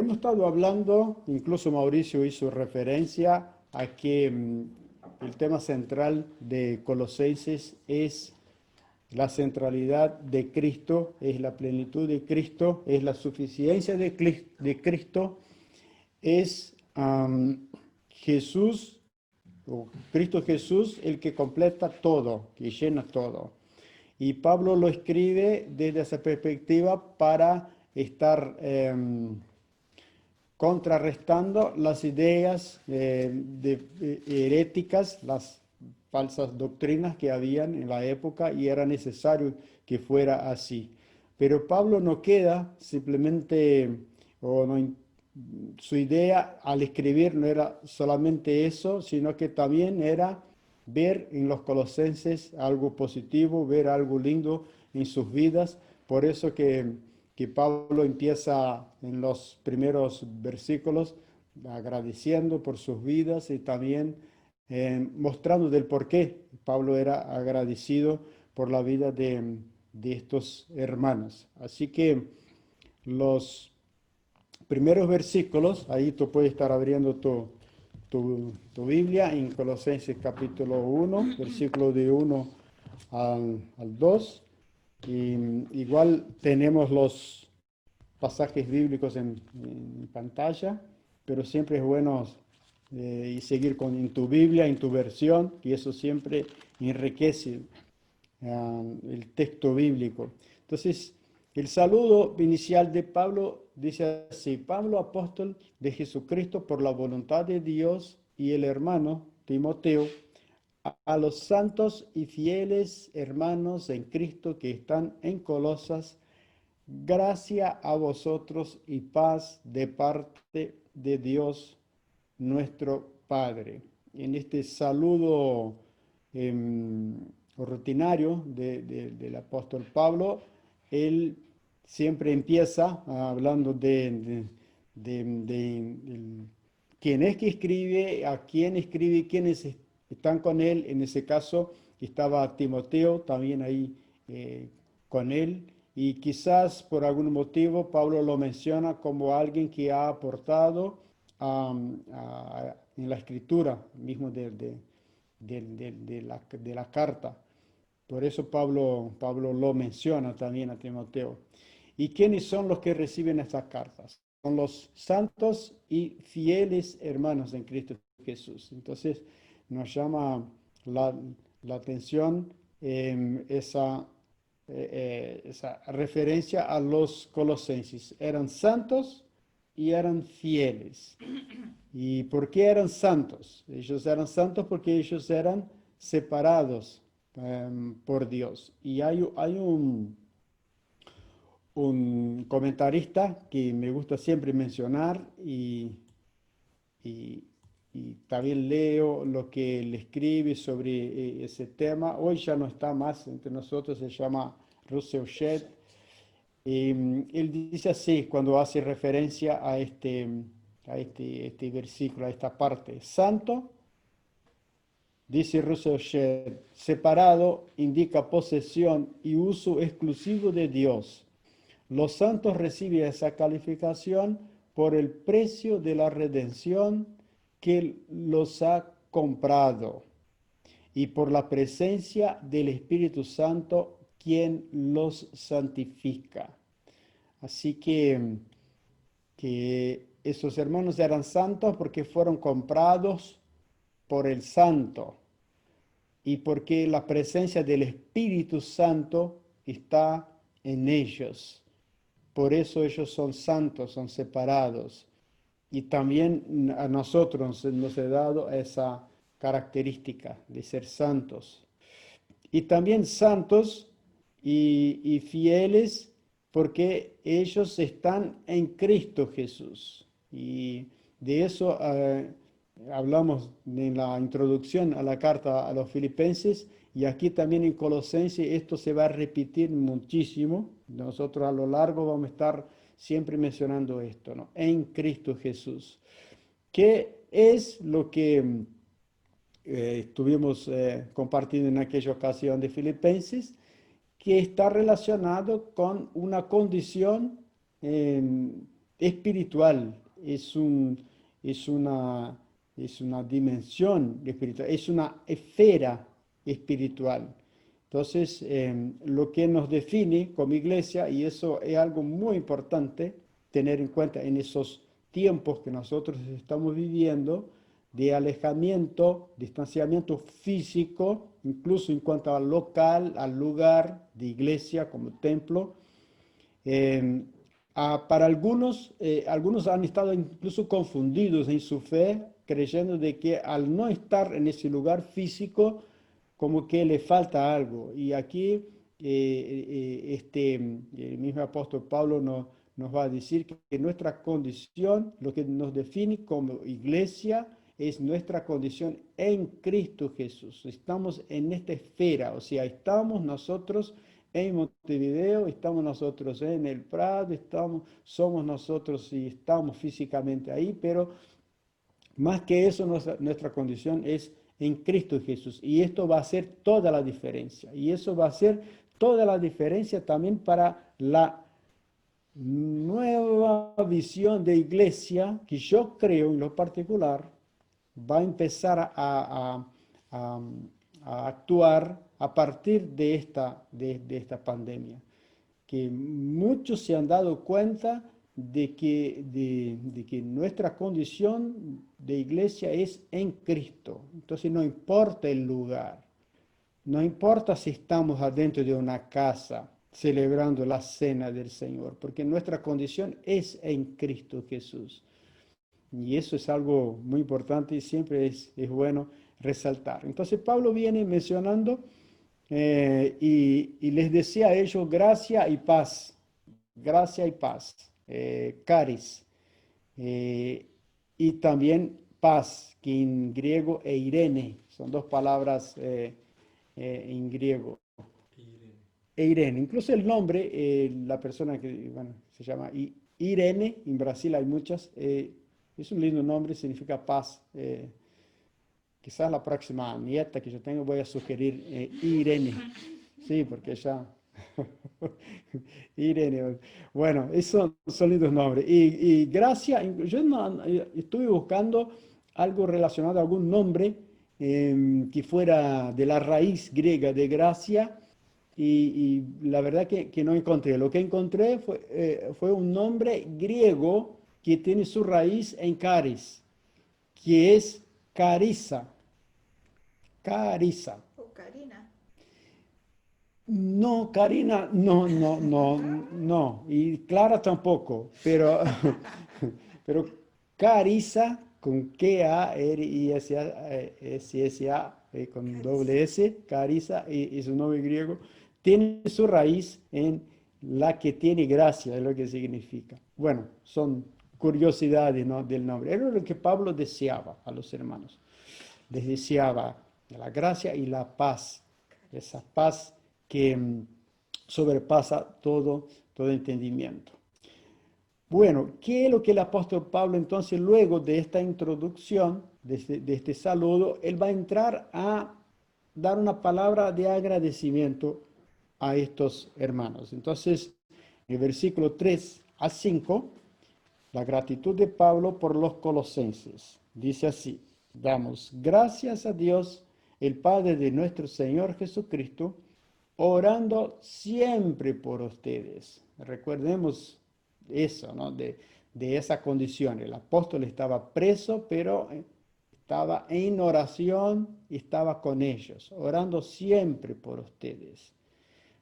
hemos estado hablando, incluso Mauricio hizo referencia a que el tema central de Colosenses es la centralidad de Cristo, es la plenitud de Cristo, es la suficiencia de Cristo, es Jesús, o Cristo Jesús, el que completa todo, que llena todo. Y Pablo lo escribe desde esa perspectiva para estar contrarrestando las ideas heréticas, las falsas doctrinas que habían en la época, y era necesario que fuera así. Pero Pablo no queda simplemente, o no, su idea al escribir no era solamente eso, sino que también era ver en los colosenses algo positivo, ver algo lindo en sus vidas. Por eso que Pablo empieza en los primeros versículos agradeciendo por sus vidas y también mostrando del por qué Pablo era agradecido por la vida de estos hermanos. Así que los primeros versículos, ahí tú puedes estar abriendo tu Biblia en Colosenses capítulo 1, versículo de 1 al 2. Y igual tenemos los pasajes bíblicos en pantalla, pero siempre es bueno y seguir en tu Biblia, en tu versión, y eso siempre enriquece el texto bíblico. Entonces, el saludo inicial de Pablo dice así: Pablo, apóstol de Jesucristo por la voluntad de Dios, y el hermano Timoteo, a los santos y fieles hermanos en Cristo que están en Colosas, gracia a vosotros y paz de parte de Dios nuestro Padre. En este saludo rutinario del apóstol Pablo, él siempre empieza hablando de quién es que escribe, a quién escribe, quiénes están con él. En ese caso estaba Timoteo también ahí con él, y quizás por algún motivo Pablo lo menciona como alguien que ha aportado en la escritura mismo de la carta. Por eso Pablo lo menciona también a Timoteo. ¿Y quiénes son los que reciben estas cartas? Son los santos y fieles hermanos en Cristo Jesús. Entonces nos llama la atención esa referencia a los colosenses. Eran santos y eran fieles. ¿Y por qué eran santos? Ellos eran santos porque ellos eran separados por Dios. Y hay un comentarista que me gusta siempre mencionar, y, y también leo lo que él escribe sobre ese tema. Hoy ya no está más entre nosotros, se llama Russell Shedd. Él dice así cuando hace referencia a este versículo, a esta parte: santo, dice Russell Shedd, separado indica posesión y uso exclusivo de Dios. Los santos reciben esa calificación por el precio de la redención que los ha comprado y por la presencia del Espíritu Santo, quien los santifica. Así que esos hermanos eran santos porque fueron comprados por el Santo y porque la presencia del Espíritu Santo está en ellos. Por eso ellos son santos, son separados. Y también a nosotros nos ha dado esa característica de ser santos. Y también santos y fieles porque ellos están en Cristo Jesús. Y de eso hablamos en la introducción a la carta a los Filipenses, y aquí también en Colosenses esto se va a repetir muchísimo. Nosotros a lo largo vamos a estar siempre mencionando esto, ¿no? En Cristo Jesús. ¿Qué es lo que estuvimos compartiendo en aquella ocasión de Filipenses? Que está relacionado con una condición espiritual, es una, es una dimensión espiritual, es una esfera espiritual. Entonces, lo que nos define como iglesia, y eso es algo muy importante tener en cuenta en esos tiempos que nosotros estamos viviendo, de alejamiento, distanciamiento físico, incluso en cuanto al local, al lugar de iglesia como templo. Eh, para algunos, algunos han estado incluso confundidos en su fe, creyendo de que al no estar en ese lugar físico, como que le falta algo. Y aquí el mismo apóstol Pablo nos va a decir que nuestra condición, lo que nos define como iglesia, es nuestra condición en Cristo Jesús. Estamos en esta esfera, o sea, estamos nosotros en Montevideo, estamos nosotros en el Prado, somos nosotros y estamos físicamente ahí, pero más que eso, nuestra condición es en Cristo Jesús. Y esto va a hacer toda la diferencia. Y eso va a hacer toda la diferencia también para la nueva visión de iglesia que yo creo en lo particular va a empezar a- a actuar a partir de esta pandemia, que muchos se han dado cuenta de que nuestra condición de iglesia es en Cristo. Entonces no importa el lugar, no importa si estamos adentro de una casa celebrando la cena del Señor, porque nuestra condición es en Cristo Jesús. Y eso es algo muy importante y siempre es bueno resaltar. Entonces Pablo viene mencionando y les decía a ellos gracia y paz, caris, eh, y también paz, que en griego e Irene, son dos palabras en griego. E Irene, incluso el nombre, la persona que bueno, se llama Irene, en Brasil hay muchas, es un lindo nombre, significa paz. Quizás la próxima nieta que yo tengo voy a sugerir Irene. Sí, porque ya. Irene. Bueno, esos son lindos nombres. Y gracia, yo estuve buscando algo relacionado a algún nombre que fuera de la raíz griega de gracia y la verdad que no encontré. Lo que encontré fue un nombre griego que tiene su raíz en caris, que es carissa. Carissa. O Karina. No, Karina, no, no, no, no. Y Clara tampoco, pero, pero Carissa con K-A-R-I-S-A, con doble Carissa. S, Carissa, y su nombre griego, tiene su raíz en la que tiene gracia, es lo que significa. Bueno, son curiosidades, ¿no?, del nombre. Era lo que Pablo deseaba a los hermanos. Les deseaba la gracia y la paz, esa paz que sobrepasa todo entendimiento. Bueno, ¿qué es lo que el apóstol Pablo entonces luego de esta introducción, de este saludo, él va a entrar a dar una palabra de agradecimiento a estos hermanos? Entonces, en el versículo 3 a 5, la gratitud de Pablo por los colosenses. Dice así: damos gracias a Dios, el Padre de nuestro Señor Jesucristo, orando siempre por ustedes. Recordemos eso, ¿no? De esa condición. El apóstol estaba preso, pero estaba en oración y estaba con ellos, orando siempre por ustedes.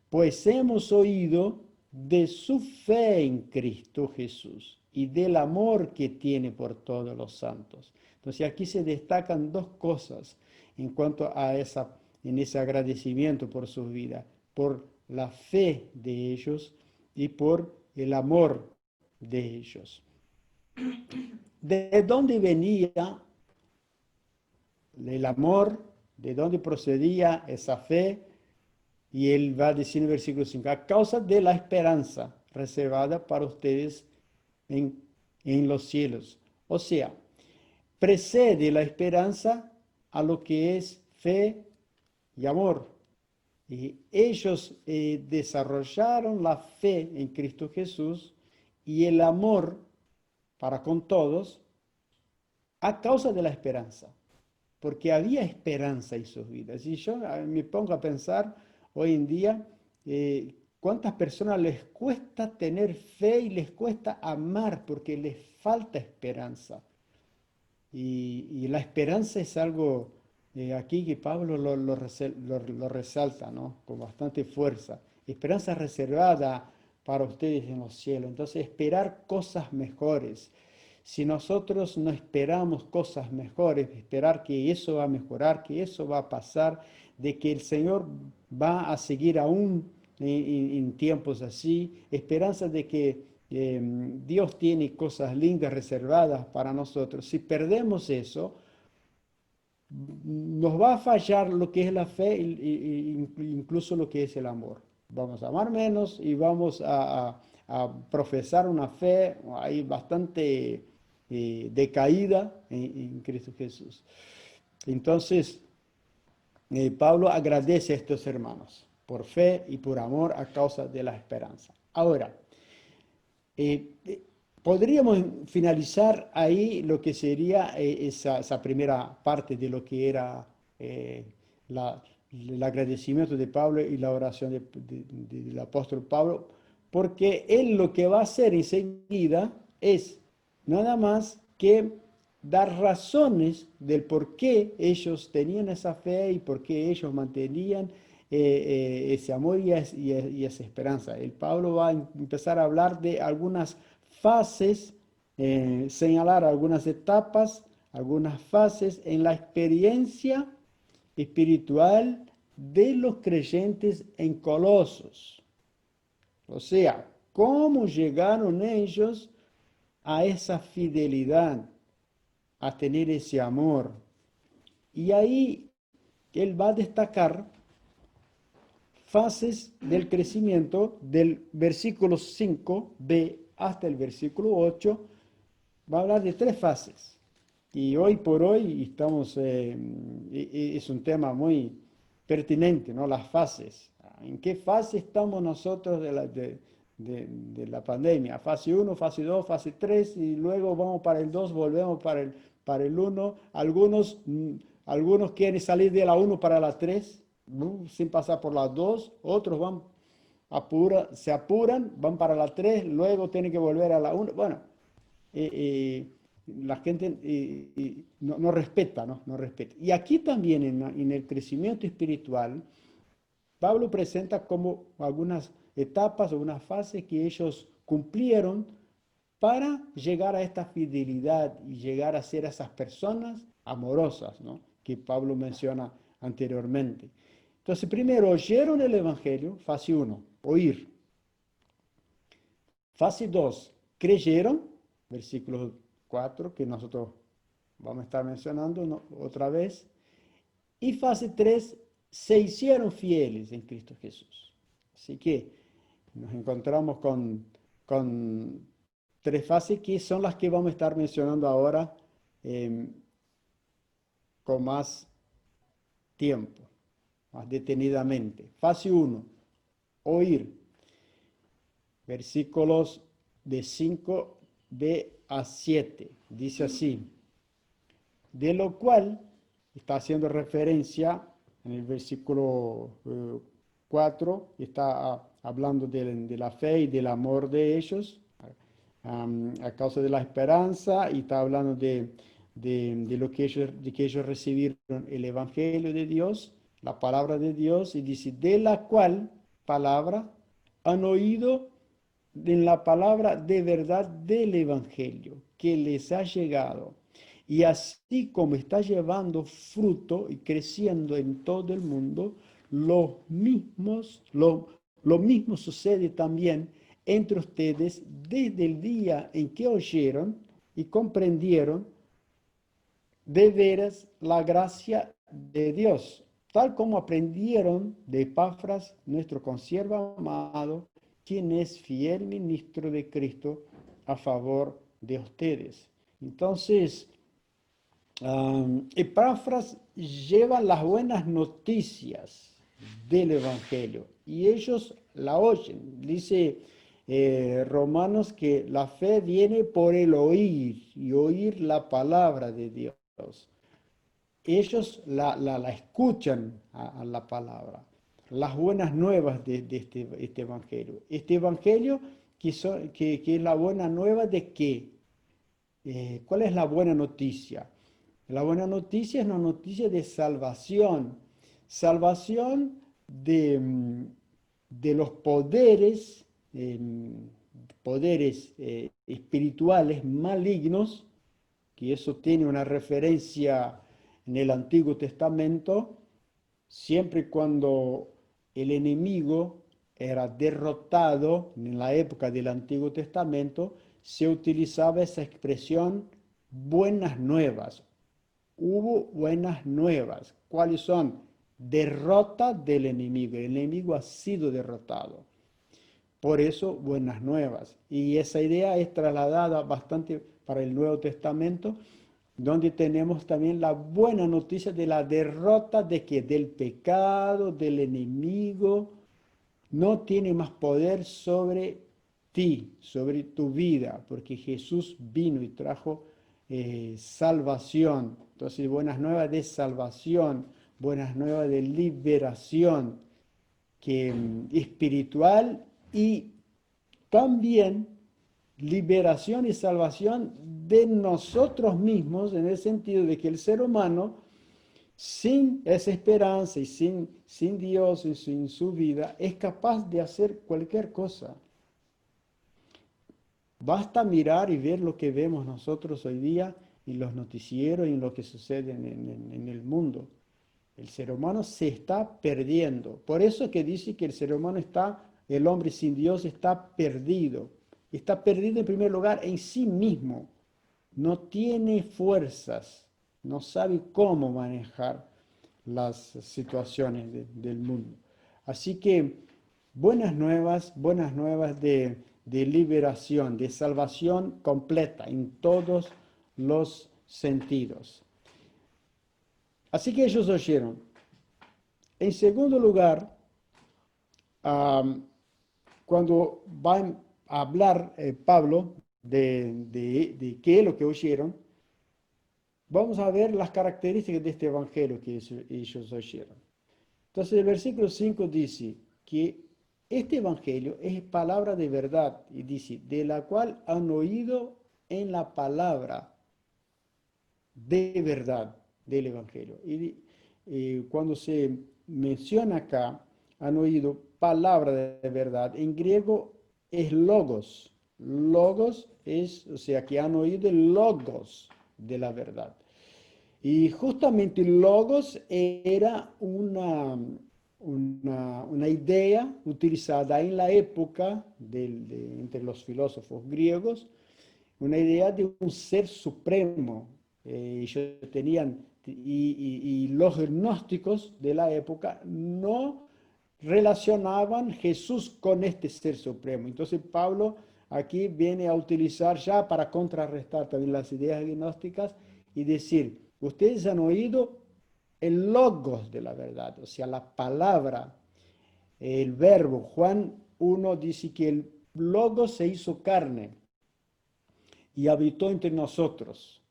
Pues hemos oído de su fe en Cristo Jesús y del amor que tiene por todos los santos. Entonces aquí se destacan dos cosas en cuanto a en ese agradecimiento por su vida, por la fe de ellos y por el amor de ellos. ¿De dónde venía el amor? ¿De dónde procedía esa fe? Y él va a decir en el versículo 5, a causa de la esperanza reservada para ustedes en, en los cielos. O sea, precede la esperanza a lo que es fe y amor. Y ellos desarrollaron la fe en Cristo Jesús y el amor para con todos a causa de la esperanza, porque había esperanza en sus vidas. Y yo me pongo a pensar hoy en día cuántas personas les cuesta tener fe y les cuesta amar porque les falta esperanza. Y la esperanza es algo aquí que Pablo lo resalta, ¿no? Con bastante fuerza. Esperanza reservada para ustedes en los cielos. Entonces, esperar cosas mejores. Si nosotros no esperamos cosas mejores, esperar que eso va a mejorar, que eso va a pasar, de que el Señor va a seguir aún en tiempos así, esperanza de que Dios tiene cosas lindas reservadas para nosotros. Si perdemos eso, nos va a fallar lo que es la fe e incluso lo que es el amor. Vamos a amar menos y vamos a profesar una fe ahí bastante decaída en Cristo Jesús. Entonces, Pablo agradece a estos hermanos por fe y por amor a causa de la esperanza. Ahora, podríamos finalizar ahí lo que sería esa primera parte de lo que era el agradecimiento de Pablo y la oración del apóstol Pablo, porque él lo que va a hacer enseguida es nada más que dar razones del por qué ellos tenían esa fe y por qué ellos mantenían ese amor y esa esperanza. El Pablo va a empezar a hablar de algunas fases, señalar algunas etapas, algunas fases en la experiencia espiritual de los creyentes en Colosos. O sea, cómo llegaron ellos a esa fidelidad, a tener ese amor. Y ahí él va a destacar fases del crecimiento del versículo 5b hasta el versículo 8. Va a hablar de 3 fases. Y hoy por hoy estamos, es un tema muy pertinente, ¿no? Las fases. ¿En qué fase estamos nosotros de la pandemia? Fase 1, fase 2, fase 3 y luego vamos para el 2, volvemos para el 1. Algunos quieren salir de la 1 para la 3, sin pasar por la 2. Otros se apuran, van para la 3, luego tienen que volver a la 1. Bueno, la gente no respeta, ¿no? No respeta. Y aquí también en el crecimiento espiritual, Pablo presenta como algunas etapas o unas fases que ellos cumplieron para llegar a esta fidelidad y llegar a ser esas personas amorosas, ¿no? Que Pablo menciona anteriormente. Entonces, primero, oyeron el Evangelio, fase 1, oír. Fase 2, creyeron, versículo 4, que nosotros vamos a estar mencionando otra vez. Y fase 3, se hicieron fieles en Cristo Jesús. Así que nos encontramos con 3 fases que son las que vamos a estar mencionando ahora con más tiempo, más detenidamente. Fase 1, oír. Versículos de 5b a 7. Dice así, de lo cual está haciendo referencia en el versículo 4, está hablando de la fe y del amor de ellos a causa de la esperanza, y está hablando de lo que ellos recibieron el Evangelio de Dios, la palabra de Dios, y dice, de la cual palabra han oído en la palabra de verdad del Evangelio que les ha llegado. Y así como está llevando fruto y creciendo en todo el mundo, lo mismo sucede también entre ustedes desde el día en que oyeron y comprendieron de veras la gracia de Dios, tal como aprendieron de Epafras, nuestro consiervo amado, quien es fiel ministro de Cristo a favor de ustedes. Entonces, Epafras lleva las buenas noticias del Evangelio y ellos la oyen. Dice Romanos, que la fe viene por el oír y oír la palabra de Dios. Ellos la escuchan a la palabra, las buenas nuevas de este evangelio. Este evangelio que es la buena nueva de qué. ¿Cuál es la buena noticia? La buena noticia es una noticia de salvación. Salvación de los poderes, poderes espirituales malignos, que eso tiene una referencia en el Antiguo Testamento, siempre y cuando el enemigo era derrotado en la época del Antiguo Testamento, se utilizaba esa expresión buenas nuevas. Hubo buenas nuevas. ¿Cuáles son? Derrota del enemigo. El enemigo ha sido derrotado. Por eso, buenas nuevas. Y esa idea es trasladada bastante para el Nuevo Testamento, donde tenemos también la buena noticia de la derrota de que del pecado, del enemigo, no tiene más poder sobre ti, sobre tu vida, porque Jesús vino y trajo salvación. Entonces, buenas nuevas de salvación, buenas nuevas de liberación, que espiritual, y también liberación y salvación de nosotros mismos, en el sentido de que el ser humano, sin esa esperanza y sin Dios y sin su vida, es capaz de hacer cualquier cosa. Basta mirar y ver lo que vemos nosotros hoy día en los noticieros y en lo que sucede en el mundo. El ser humano se está perdiendo. Por eso que dice que el ser humano el hombre sin Dios está perdido. Está perdido en primer lugar en sí mismo. No tiene fuerzas, no sabe cómo manejar las situaciones del mundo. Así que buenas nuevas de liberación, de salvación completa en todos los sentidos. Así que ellos oyeron. En segundo lugar, cuando va a hablar Pablo de qué es lo que oyeron, vamos a ver las características de este evangelio que ellos oyeron. Entonces el versículo 5 dice que este evangelio es palabra de verdad, y dice, de la cual han oído en la palabra de verdad del evangelio. Y cuando se menciona acá, han oído palabra de verdad, en griego es logos. Logos es, o sea, que han oído el logos de la verdad. Y justamente logos era una idea utilizada en la época entre los filósofos griegos, una idea de un ser supremo. Ellos tenían, y los gnósticos de la época no relacionaban Jesús con este ser supremo. Entonces Pablo aquí viene a utilizar ya para contrarrestar también las ideas gnósticas y decir, ustedes han oído el logos de la verdad, o sea, la palabra, el verbo. Juan 1 dice que el logos se hizo carne y habitó entre nosotros.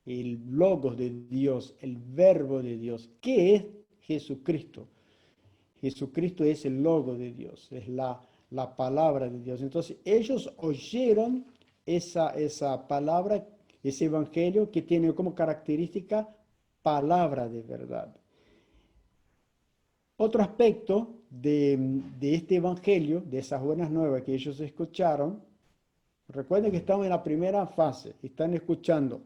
El logos de Dios, el verbo de Dios, ¿qué es Jesucristo? Jesucristo es el logo de Dios, es la palabra de Dios. Entonces ellos oyeron esa palabra, ese evangelio que tiene como característica palabra de verdad. Otro aspecto de este evangelio, de esas buenas nuevas que ellos escucharon, recuerden que estamos en la primera fase, están escuchando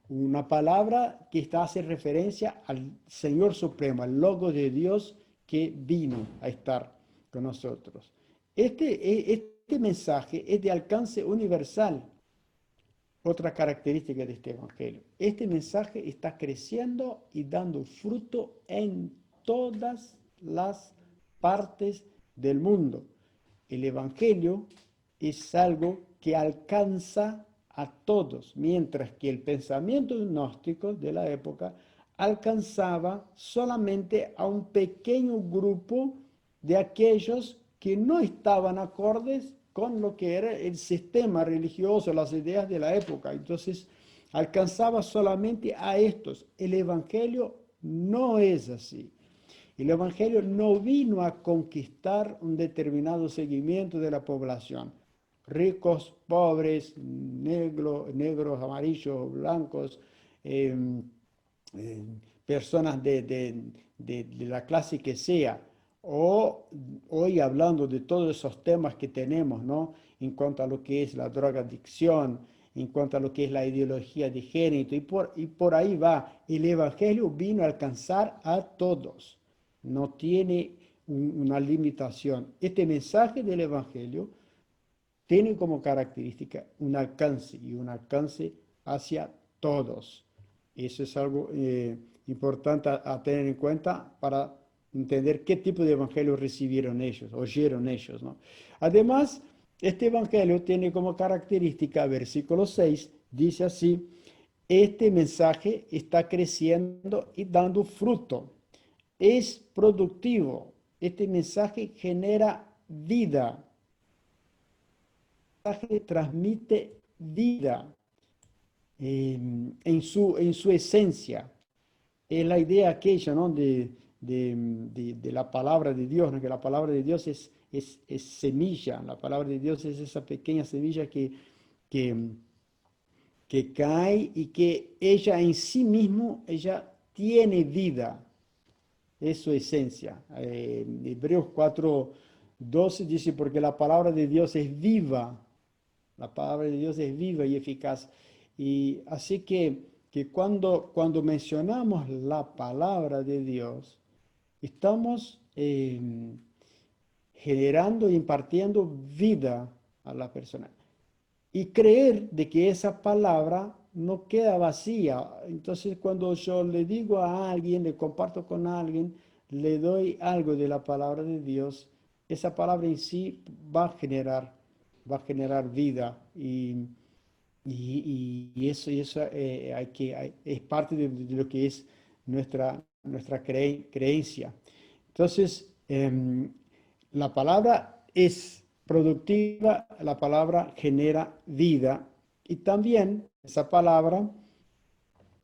una palabra que hace referencia al Señor Supremo, al Logo de Dios que vino a estar con nosotros. Este mensaje es de alcance universal. Otra característica de este evangelio. Este mensaje está creciendo y dando fruto en todas las partes del mundo. El evangelio es algo que alcanza a todos, mientras que el pensamiento gnóstico de la época alcanzaba solamente a un pequeño grupo de aquellos que no estaban acordes con lo que era el sistema religioso, las ideas de la época. Entonces, alcanzaba solamente a estos. El Evangelio no es así. El Evangelio no vino a conquistar un determinado segmento de la población. Ricos, pobres, negros, amarillos, blancos, eh, eh, personas de la clase que sea. O hoy hablando de todos esos temas que tenemos, ¿no? En cuanto a lo que es la drogadicción, en cuanto a lo que es la ideología de género, y por ahí va. El Evangelio vino a alcanzar a todos, no tiene una limitación. Este mensaje del Evangelio tiene como característica un alcance y un alcance hacia todos. Eso es algo importante a tener en cuenta para entender qué tipo de evangelio recibieron ellos, oyeron ellos, ¿no? Además, este evangelio tiene como característica, versículo 6, dice así: este mensaje está creciendo y dando fruto, es productivo, este mensaje genera vida, este mensaje transmite vida en su esencia. Es la idea aquella, ¿no? De la palabra de Dios, ¿no? Que la palabra de Dios es semilla, la palabra de Dios es esa pequeña semilla que, que cae y que ella en sí mismo, ella tiene vida, es su esencia. Hebreos 4:12 dice, porque la palabra de Dios es viva, la palabra de Dios es viva y eficaz. Y así que cuando mencionamos la palabra de Dios, estamos generando y impartiendo vida a la persona. Y creer de que esa palabra no queda vacía. Entonces, cuando yo le digo a alguien, le comparto con alguien, le doy algo de la palabra de Dios, esa palabra en sí va a generar vida. Y eso es parte de lo que es nuestra creencia. Entonces, la palabra es productiva, la palabra genera vida y también esa palabra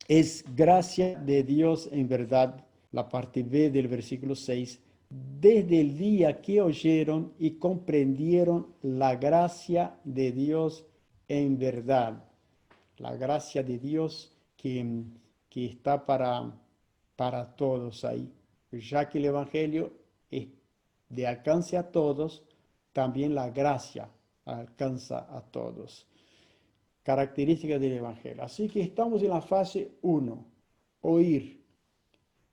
es gracia de Dios en verdad, la parte B del versículo 6, desde el día que oyeron y comprendieron la gracia de Dios en verdad, la gracia de Dios que está para todos ahí. Ya que el Evangelio es de alcance a todos, también la gracia alcanza a todos. Características del Evangelio. Así que estamos en la fase 1, oír.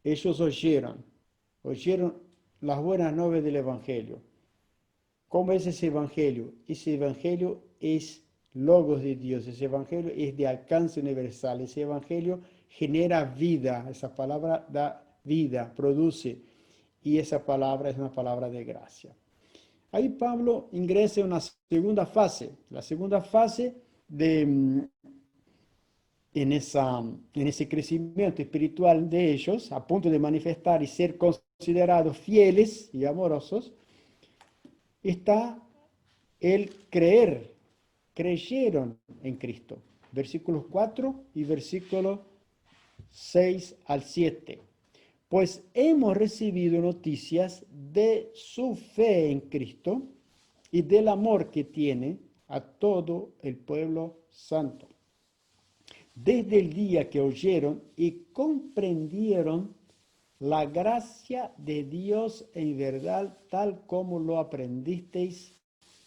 Ellos oyeron las buenas nuevas del Evangelio. ¿Cómo es ese Evangelio? Ese Evangelio es logos de Dios, ese Evangelio es de alcance universal, ese Evangelio genera vida, esa palabra da vida, produce, y esa palabra es una palabra de gracia. Ahí Pablo ingresa en una segunda fase, la segunda fase en ese crecimiento espiritual de ellos, a punto de manifestar y ser considerados fieles y amorosos, está el creer, creyeron en Cristo. Versículos 4 y versículos 6 al 7. Pues hemos recibido noticias de su fe en Cristo y del amor que tiene a todo el pueblo santo. Desde el día que oyeron y comprendieron la gracia de Dios en verdad, tal como lo aprendisteis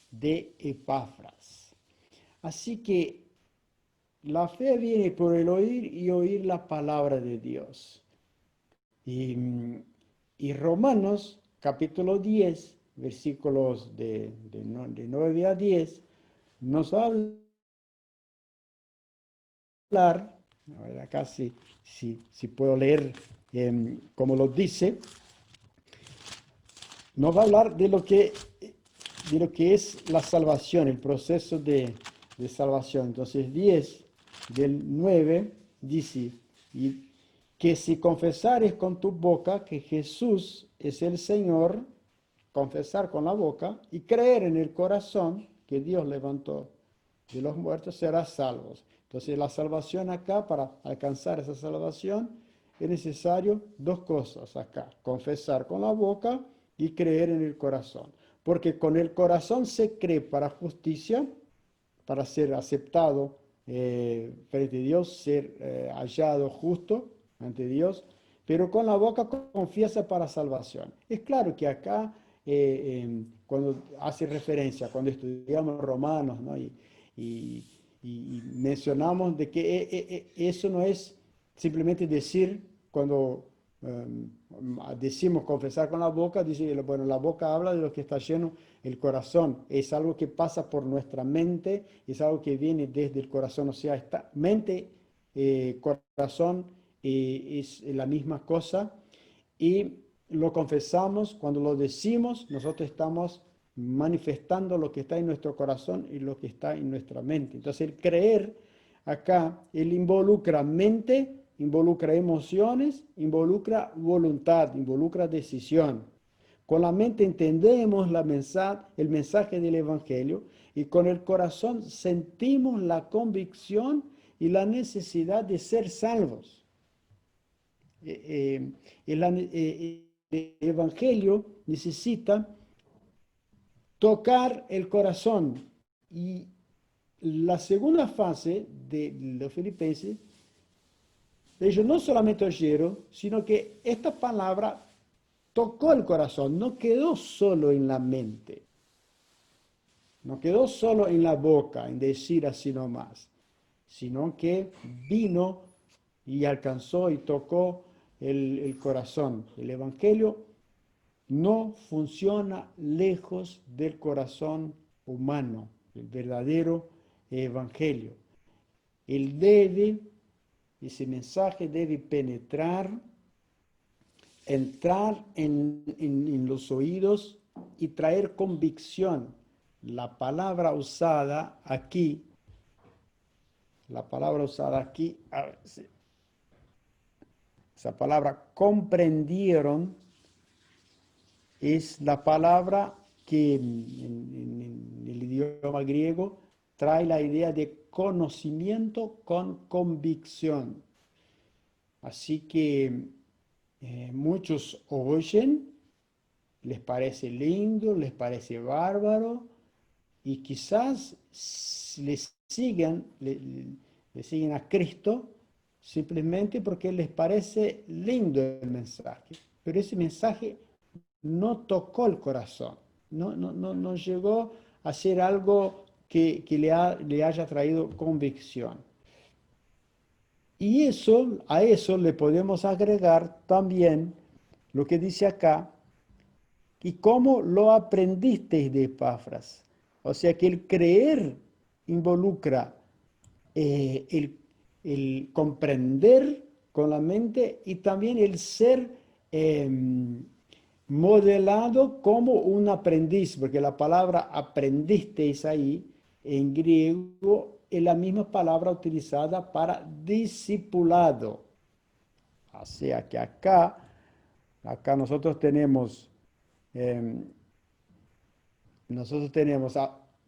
de Epafras. Así que la fe viene por el oír y oír la palabra de Dios. Y Romanos capítulo 10, versículos de 9 a 10, nos va a hablar, a ver acá si puedo leer como lo dice, nos va a hablar de lo que es la salvación, el proceso de salvación. Entonces 10 del 9 dice, y que si confesares con tu boca que Jesús es el Señor, confesar con la boca y creer en el corazón que Dios levantó de los muertos, serás salvos. Entonces la salvación acá, para alcanzar esa salvación, es necesario dos cosas acá: confesar con la boca y creer en el corazón. Porque con el corazón se cree para justicia, para ser aceptado frente a Dios, ser hallado justo ante Dios, pero con la boca confiesa para salvación. Es claro que acá, cuando hace referencia, cuando estudiamos Romanos, ¿no? y- y mencionamos de que eso no es simplemente decir, cuando decimos confesar con la boca, dice, bueno, la boca habla de lo que está lleno el corazón. Es algo que pasa por nuestra mente, es algo que viene desde el corazón, o sea, esta mente, corazón, es la misma cosa, y lo confesamos. Cuando lo decimos, nosotros estamos manifestando lo que está en nuestro corazón y lo que está en nuestra mente. Entonces el creer acá, él involucra mente, involucra emociones, involucra voluntad, involucra decisión. Con la mente entendemos el mensaje del Evangelio, y con el corazón sentimos la convicción y la necesidad de ser salvos. El Evangelio necesita tocar el corazón. Y la segunda fase de los filipenses, ellos no solamente oyeron, sino que esta palabra tocó el corazón, no quedó solo en la mente, no quedó solo en la boca, en decir así nomás, sino que vino y alcanzó y tocó el corazón. El Evangelio no funciona lejos del corazón humano, el verdadero Evangelio. Él debe, ese mensaje debe penetrar, entrar en los oídos y traer convicción. La palabra usada aquí, a ver, esa palabra comprendieron, es la palabra que en el idioma griego trae la idea de conocimiento con convicción. Así que muchos oyen, les parece lindo, les parece bárbaro, y quizás le siguen a Cristo simplemente porque les parece lindo el mensaje. Pero ese mensaje no tocó el corazón, no llegó a ser algo que le haya traído convicción. Y a eso le podemos agregar también lo que dice acá: ¿y cómo lo aprendisteis de Epafras? O sea que el creer involucra el comprender con la mente, y también el ser eh, modelado como un aprendiz, porque la palabra aprendisteis ahí en griego es la misma palabra utilizada para discipulado. O sea que acá eh, nosotros tenemos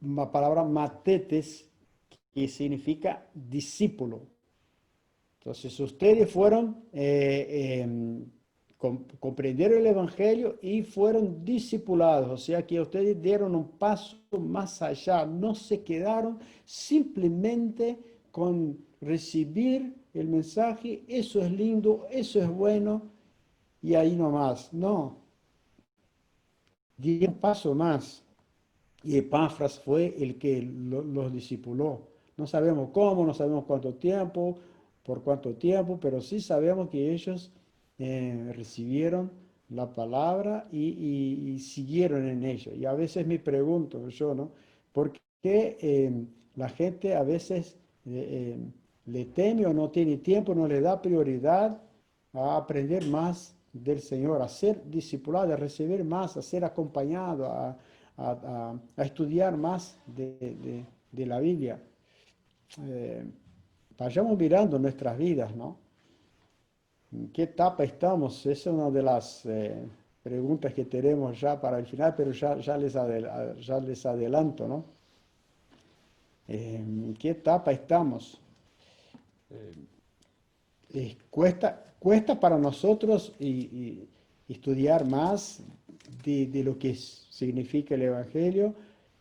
una palabra matetes, que significa discípulo. Entonces ustedes fueron, comprendieron el Evangelio y fueron discipulados, o sea que ustedes dieron un paso más allá, no se quedaron simplemente con recibir el mensaje, eso es lindo, eso es bueno, y ahí nomás. No, dieron un paso más. Y Epafras fue el que los discipuló. No sabemos cómo, no sabemos cuánto tiempo, por cuánto tiempo, pero sí sabemos que ellos recibieron la palabra y siguieron en ella. Y a veces me pregunto yo, ¿no? ¿Por qué la gente a veces le teme o no tiene tiempo, no le da prioridad a aprender más del Señor, a ser discipulado, a recibir más, a ser acompañado, a estudiar más de la Biblia? Eh, Vayamos mirando nuestras vidas, ¿no? ¿En qué etapa estamos? Esa es una de las preguntas que tenemos ya para el final, pero ya les adelanto, ¿no? ¿En qué etapa estamos? Cuesta para nosotros estudiar más de lo que significa el Evangelio.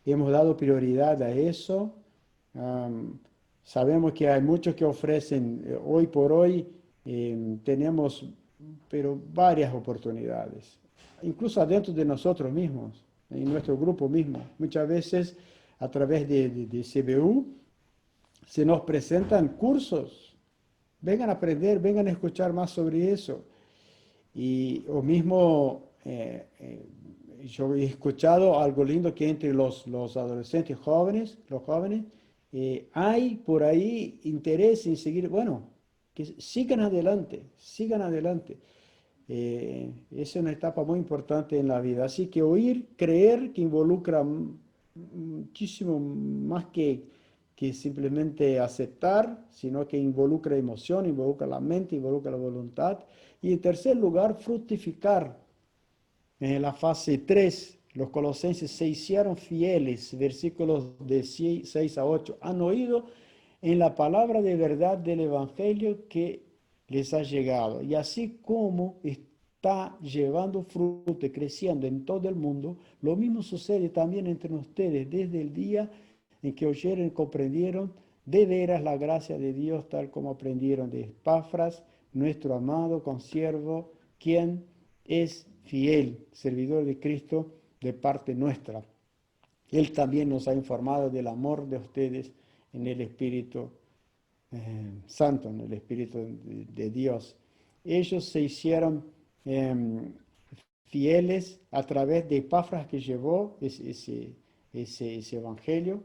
Hemos dado prioridad a eso. Am, Sabemos que hay muchos que ofrecen, hoy por hoy tenemos, pero varias oportunidades, incluso adentro de nosotros mismos, en nuestro grupo mismo. Muchas veces a través de CBU se nos presentan cursos. Vengan a aprender, vengan a escuchar más sobre eso. Y o mismo, yo he escuchado algo lindo que entre los adolescentes jóvenes, los jóvenes, hay por ahí interés en seguir, bueno, que sigan adelante, sigan adelante. Es una etapa muy importante en la vida. Así que oír, creer, que involucra muchísimo más que simplemente aceptar, sino que involucra emoción, involucra la mente, involucra la voluntad. Y en tercer lugar, fructificar. En la fase 3 los colosenses se hicieron fieles, versículos de 6 a 8. Han oído en la palabra de verdad del Evangelio que les ha llegado. Y así como está llevando fruto y creciendo en todo el mundo, lo mismo sucede también entre ustedes desde el día en que oyeron y comprendieron de veras la gracia de Dios, tal como aprendieron de Epafras, nuestro amado consiervo, quien es fiel, servidor de Cristo de parte nuestra. Él también nos ha informado del amor de ustedes en el Espíritu Santo, en el Espíritu de Dios. Ellos se hicieron fieles a través de Epafras que llevó ese evangelio.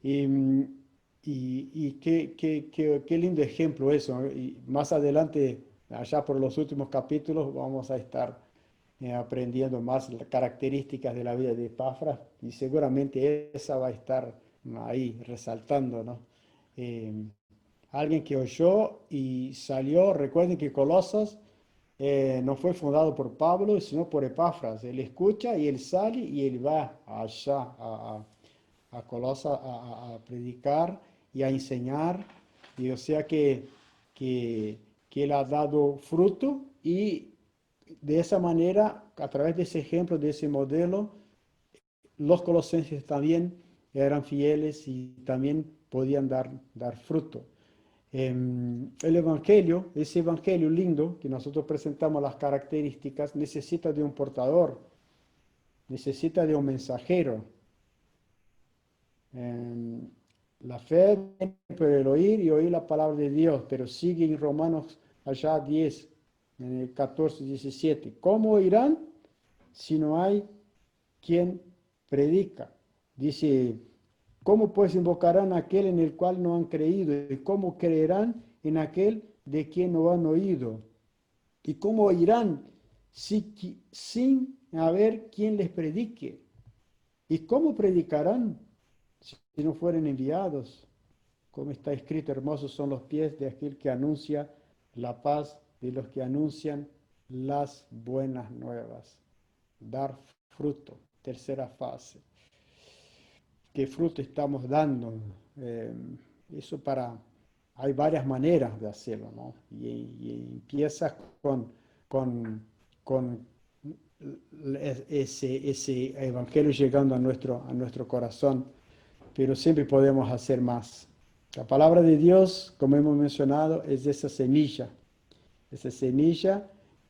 Y, qué lindo ejemplo eso, ¿no? Y más adelante, allá por los últimos capítulos, vamos a estar aprendiendo más las características de la vida de Epafras y seguramente esa va a estar ahí resaltando, ¿no? Eh, Alguien que oyó y salió, recuerden que Colosas no fue fundado por Pablo, sino por Epafras. Él escucha y él sale y él va allá a Colosas a predicar y a enseñar. Y o sea que él ha dado fruto y de esa manera, a través de ese ejemplo, de ese modelo, los colosenses también eran fieles y también podían dar fruto. El Evangelio, ese Evangelio lindo que nosotros presentamos las características, necesita de un portador, necesita de un mensajero. La fe viene por el oír y oír la palabra de Dios, pero sigue en Romanos allá 10, en el 14, 17. ¿Cómo oirán si no hay quien predica? Dice, ¿cómo pues invocarán a aquel en el cual no han creído? ¿Y cómo creerán en aquel de quien no han oído? ¿Y cómo oirán sin haber quien les predique? ¿Y cómo predicarán si no fueren enviados? Como está escrito, hermosos son los pies de aquel que anuncia la paz, de los que anuncian las buenas nuevas. Dar fruto, tercera fase. ¿Qué fruto estamos dando? Eso hay varias maneras de hacerlo, ¿no? Y empieza con ese evangelio llegando a nuestro corazón, pero siempre podemos hacer más. La palabra de Dios, como hemos mencionado, es esa semilla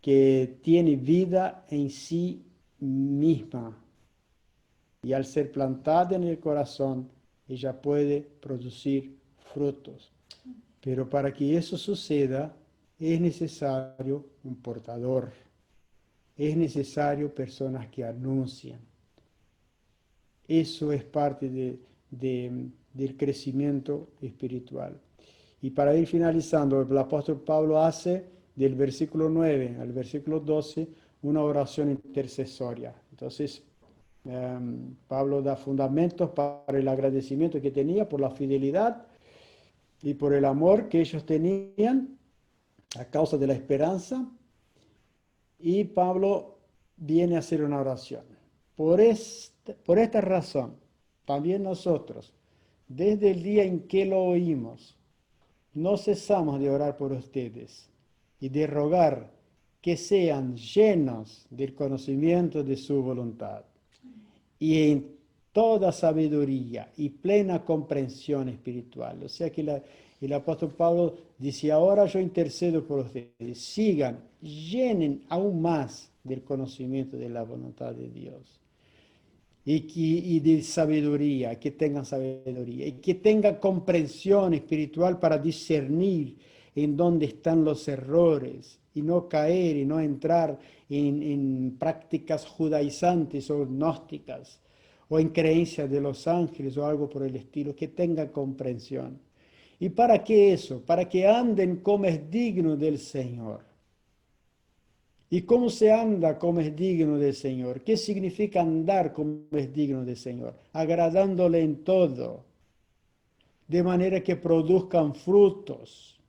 que tiene vida en sí misma. Y al ser plantada en el corazón, ella puede producir frutos. Pero para que eso suceda, es necesario un portador. Es necesario personas que anuncian. Eso es parte del crecimiento espiritual. Y para ir finalizando, el apóstol Pablo hace del versículo 9 al versículo 12 una oración intercesoria. Entonces, Pablo da fundamentos para el agradecimiento que tenía por la fidelidad y por el amor que ellos tenían a causa de la esperanza. Y Pablo viene a hacer una oración. Por esta razón, también nosotros, desde el día en que lo oímos, no cesamos de orar por ustedes y de rogar que sean llenos del conocimiento de su voluntad y en toda sabiduría y plena comprensión espiritual. O sea que el apóstol Pablo dice, ahora yo intercedo por ustedes, sigan, llenen aún más del conocimiento de la voluntad de Dios. Y de sabiduría, que tengan sabiduría, y que tengan comprensión espiritual para discernir en dónde están los errores, y no caer y no entrar en prácticas judaizantes o gnósticas, o en creencias de los ángeles o algo por el estilo, que tengan comprensión. ¿Y para qué eso? Para que anden como es digno del Señor. ¿Y cómo se anda como es digno del Señor? ¿Qué significa andar como es digno del Señor? Agradándole en todo, de manera que produzcan frutos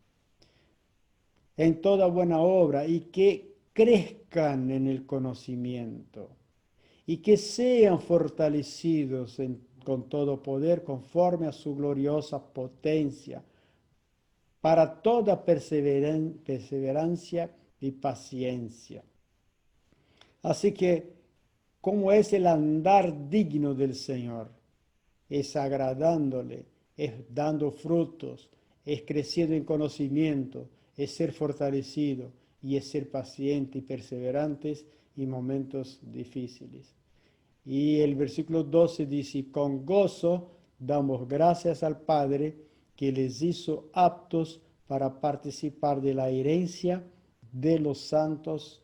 en toda buena obra y que crezcan en el conocimiento y que sean fortalecidos con todo poder conforme a su gloriosa potencia para toda perseverancia y paciencia. Así que, ¿cómo es el andar digno del Señor? Es agradándole, es dando frutos, es creciendo en conocimiento, es ser fortalecido y es ser paciente y perseverantes en momentos difíciles. Y el versículo 12 dice, con gozo damos gracias al Padre que les hizo aptos para participar de la herencia de los santos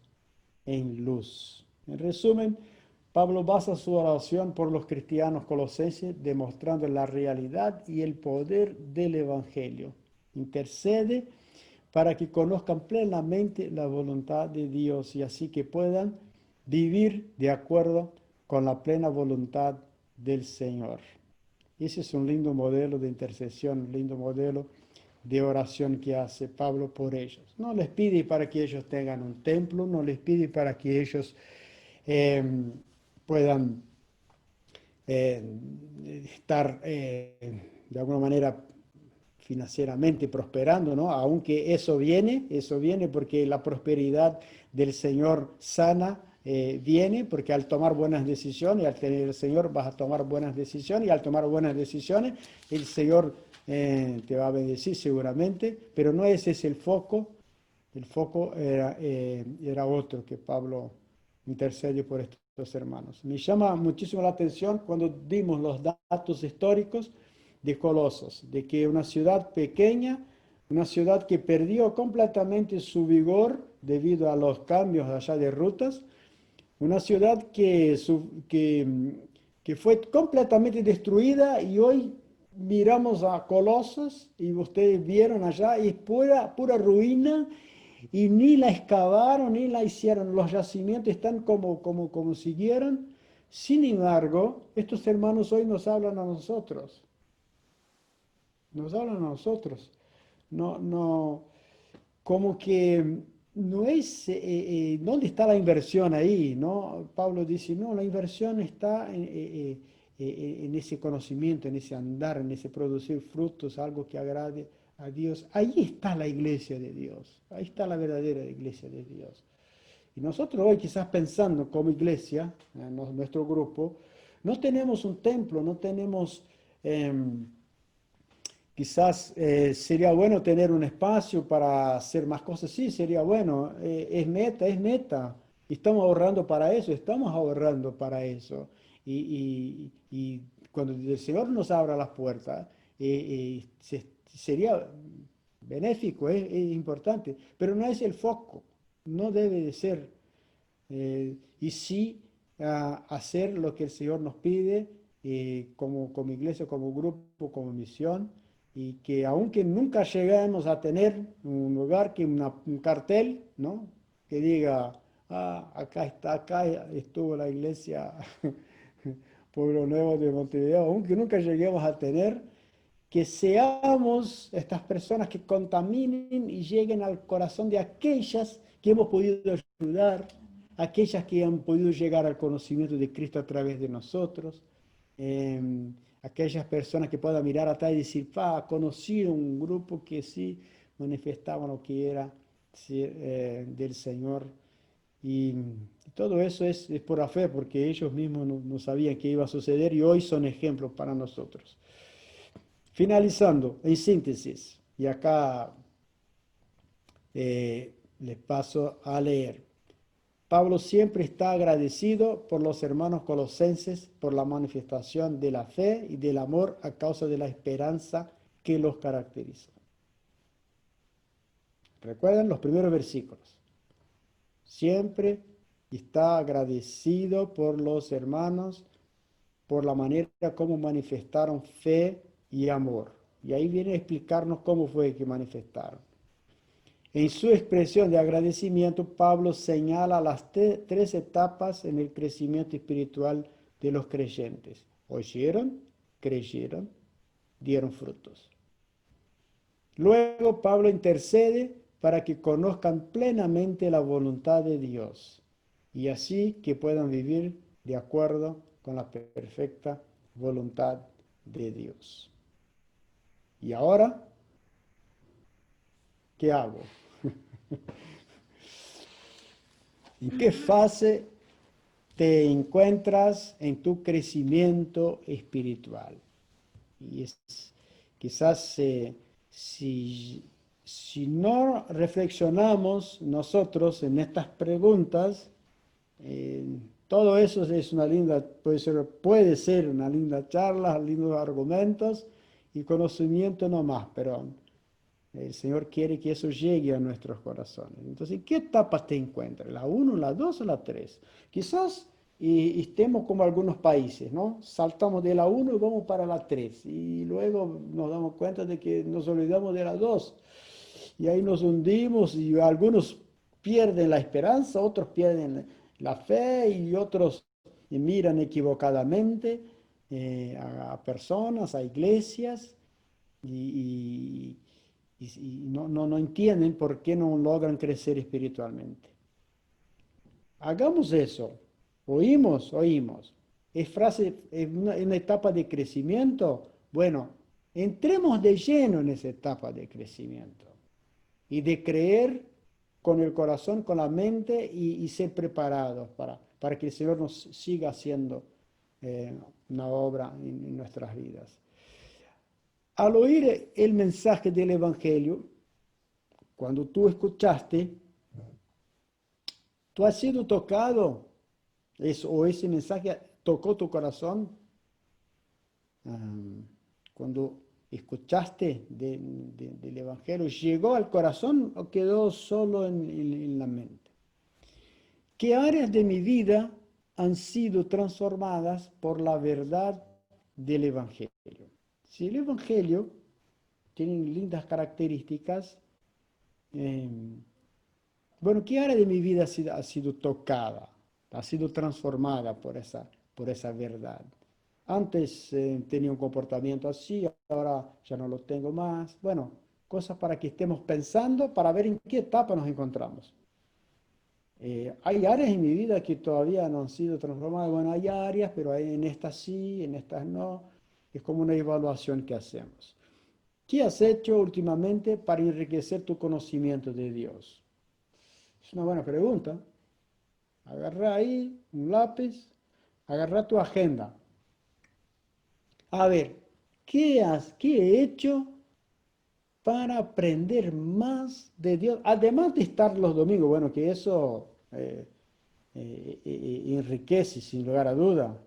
en luz. En resumen, Pablo basa su oración por los cristianos colosenses demostrando la realidad y el poder del Evangelio. Intercede para que conozcan plenamente la voluntad de Dios y así que puedan vivir de acuerdo con la plena voluntad del Señor. Ese es un lindo modelo de intercesión, un lindo modelo de oración que hace Pablo por ellos. No les pide para que ellos tengan un templo, no les pide para que ellos eh, puedan eh, estar de alguna manera financieramente prosperando, ¿no? Aunque eso viene porque la prosperidad del Señor sana, viene porque al tomar buenas decisiones, al tener el Señor vas a tomar buenas decisiones y al tomar buenas decisiones el Señor te va a bendecir seguramente, pero no ese es el foco era otro que Pablo intercede por estos hermanos. Me llama muchísimo la atención cuando dimos los datos históricos de Colosos, de que una ciudad pequeña, una ciudad que perdió completamente su vigor debido a los cambios allá de rutas, una ciudad que fue completamente destruida y hoy miramos a Colosos y ustedes vieron allá y es pura ruina y ni la excavaron ni la hicieron, los yacimientos están como siguieron. Sin embargo, estos hermanos hoy nos hablan a nosotros. Nos hablan a nosotros. No, no, como que no es, ¿dónde está la inversión ahí? ¿No? Pablo dice, no, la inversión está en ese conocimiento, en ese andar, en ese producir frutos, algo que agrade a Dios. Ahí está la iglesia de Dios, ahí está la verdadera iglesia de Dios. Y nosotros hoy quizás pensando como iglesia, nuestro grupo, no tenemos un templo, no tenemos... quizás sería bueno tener un espacio para hacer más cosas, sí, sería bueno, es meta, estamos ahorrando para eso, estamos ahorrando para eso. Y cuando el Señor nos abra las puertas, sería benéfico, es importante, pero no es el foco, no debe de ser. Y sí hacer lo que el Señor nos pide como iglesia, como grupo, como misión, y que aunque nunca lleguemos a tener un lugar, un cartel, ¿no? Que diga, acá está, acá estuvo la iglesia Pueblo Nuevo de Montevideo, aunque nunca lleguemos a tener, que seamos estas personas que contaminen y lleguen al corazón de aquellas que hemos podido ayudar, aquellas que han podido llegar al conocimiento de Cristo a través de nosotros, eh, aquellas personas que puedan mirar atrás y decir, conocí un grupo que sí manifestaba lo que era sí, del Señor. Y todo eso es por la fe, porque ellos mismos no sabían qué iba a suceder y hoy son ejemplos para nosotros. Finalizando, en síntesis, y acá les paso a leer. Pablo siempre está agradecido por los hermanos colosenses por la manifestación de la fe y del amor a causa de la esperanza que los caracteriza. Recuerden los primeros versículos. Siempre está agradecido por los hermanos por la manera como manifestaron fe y amor. Y ahí viene a explicarnos cómo fue que manifestaron. En su expresión de agradecimiento, Pablo señala las tres etapas en el crecimiento espiritual de los creyentes. Oyeron, creyeron, dieron frutos. Luego Pablo intercede para que conozcan plenamente la voluntad de Dios y así que puedan vivir de acuerdo con la perfecta voluntad de Dios. ¿Y ahora qué hago? ¿En qué fase te encuentras en tu crecimiento espiritual? Y quizás si no reflexionamos nosotros en estas preguntas, todo eso es una linda, puede ser una linda charla, lindos argumentos y conocimiento no más, pero el Señor quiere que eso llegue a nuestros corazones. Entonces, ¿en qué etapa te encuentras? ¿La 1, la 2 o la 3? Quizás y estemos como algunos países, ¿no? Saltamos de la 1 y vamos para la 3. Y luego nos damos cuenta de que nos olvidamos de la 2. Y ahí nos hundimos y algunos pierden la esperanza, otros pierden la fe y otros miran equivocadamente a personas, a iglesias y, y no entienden por qué no logran crecer espiritualmente. Hagamos eso. Oímos, oímos. Es una etapa de crecimiento. Bueno, entremos de lleno en esa etapa de crecimiento y de creer con el corazón, con la mente y ser preparados para que el Señor nos siga haciendo una obra en nuestras vidas. Al oír el mensaje del Evangelio, cuando tú escuchaste, tú has sido tocado, o ese mensaje tocó tu corazón. Cuando escuchaste del Evangelio, ¿llegó al corazón o quedó solo en la mente? ¿Qué áreas de mi vida han sido transformadas por la verdad del Evangelio? Si el Evangelio tiene lindas características, bueno, ¿qué área de mi vida ha sido tocada, ha sido transformada por esa verdad? Antes tenía un comportamiento así, ahora ya no lo tengo más. Bueno, cosas para que estemos pensando, para ver en qué etapa nos encontramos. Hay áreas en mi vida que todavía no han sido transformadas. Bueno, hay áreas, pero en estas sí, en estas no. Es como una evaluación que hacemos. ¿Qué has hecho últimamente para enriquecer tu conocimiento de Dios? Es una buena pregunta. Agarra ahí un lápiz, agarra tu agenda. A ver, ¿qué he hecho para aprender más de Dios? Además de estar los domingos, bueno, que eso enriquece sin lugar a duda,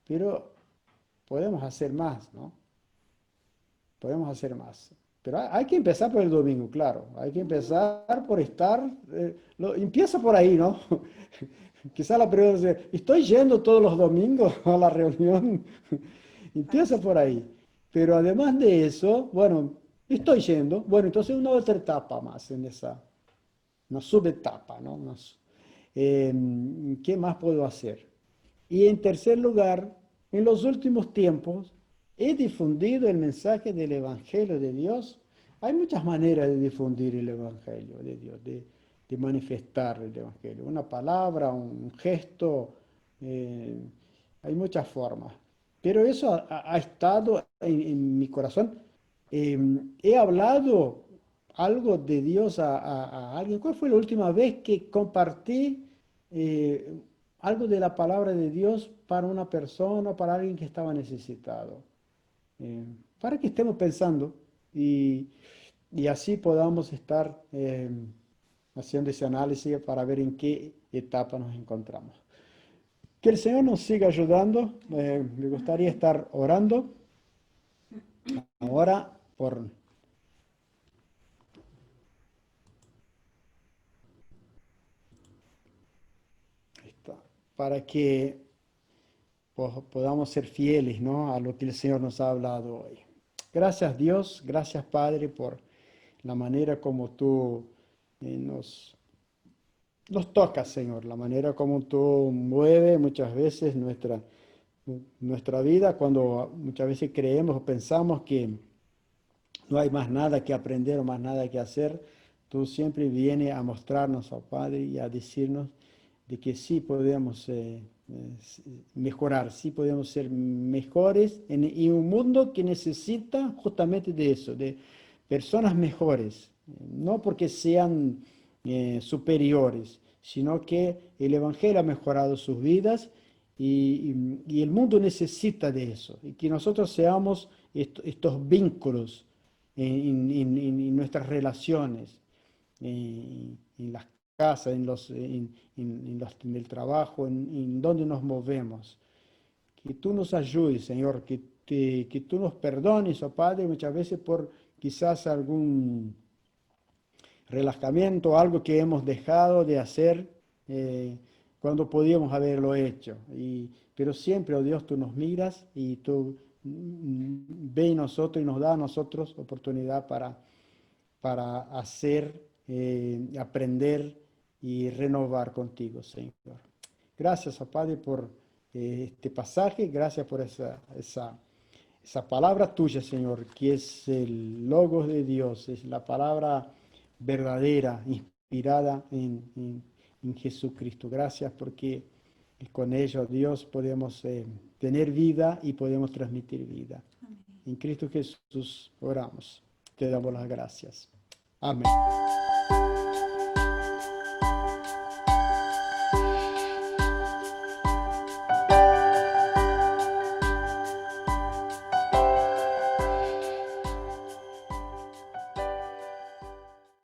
pero podemos hacer más, ¿no? Podemos hacer más. Pero hay que empezar por el domingo, claro. Hay que empezar por estar, empieza por ahí, ¿no? Quizá la pregunta es, ¿estoy yendo todos los domingos a la reunión? Empieza por ahí. Pero además de eso, bueno, estoy yendo. Bueno, entonces una otra etapa más en esa, una subetapa, ¿no? ¿Qué más puedo hacer? Y en tercer lugar, en los últimos tiempos, he difundido el mensaje del Evangelio de Dios. Hay muchas maneras de difundir el Evangelio de Dios, de manifestar el Evangelio. Una palabra, un gesto, eh, hay muchas formas. Pero eso ha estado en mi corazón. He hablado algo de Dios a alguien. ¿Cuál fue la última vez que compartí algo de la palabra de Dios para una persona, para alguien que estaba necesitado? Eh, para que estemos pensando y así podamos estar haciendo ese análisis para ver en qué etapa nos encontramos. Que el Señor nos siga ayudando. Me gustaría estar orando ahora por esta, para que podamos ser fieles, ¿no?, a lo que el Señor nos ha hablado hoy. Gracias Dios, gracias Padre por la manera como tú nos tocas, Señor, la manera como tú mueves muchas veces nuestra vida cuando muchas veces creemos o pensamos que no hay más nada que aprender o más nada que hacer. Tú siempre vienes a mostrarnos, oh Padre, y a decirnos de que sí podemos mejorar, sí podemos ser mejores en un mundo que necesita justamente de eso, de personas mejores, no porque sean superiores, sino que el Evangelio ha mejorado sus vidas y el mundo necesita de eso, y que nosotros seamos estos vínculos en nuestras relaciones, en las casas, en el trabajo, en donde nos movemos. Que tú nos ayudes, Señor, que tú nos perdones, oh Padre, muchas veces por quizás algún relajamiento, algo que hemos dejado de hacer cuando podíamos haberlo hecho. Pero siempre, oh Dios, tú nos miras y tú ve en nosotros y nos da a nosotros oportunidad para hacer, aprender y renovar contigo, Señor. Gracias, oh Padre, por este pasaje, gracias por esa palabra tuya, Señor, que es el Logos de Dios, es la palabra verdadera, inspirada en Jesucristo. Gracias porque con ello, Dios, podemos tener vida y podemos transmitir vida. En Cristo Jesús oramos. Te damos las gracias. Amén.